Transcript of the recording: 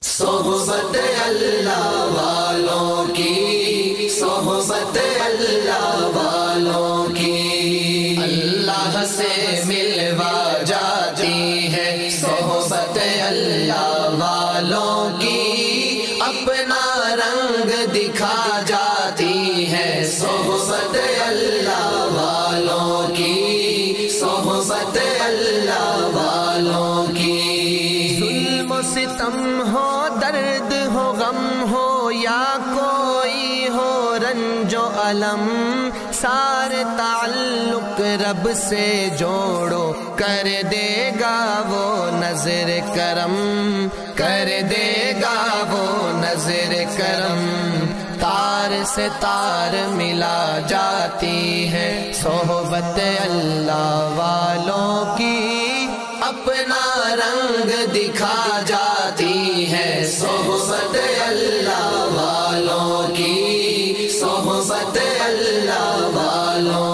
صحبت اللہ والوں کی، صحبت اللہ والوں کی، اللہ سے ملوا جاتی ہے صحبت اللہ والوں کی، اپنا رنگ دکھا جاتی ہے صحبت اللہ والوں کی، صحبت اللہ والوں کی۔ ظلم و ستم ہو، درد ہو، غم ہو، یا کوئی ہو رنج و الم، سارے تعلق رب سے جوڑو، کر دے گا وہ نظر کرم، کر دے گا وہ نظر کرم۔ تار سے تار ملا جاتی ہے صحبت اللہ والوں کی، اپنا رنگ دکھا جاتی ہے صحبت اللہ والوں کی، صحبت اللہ والوں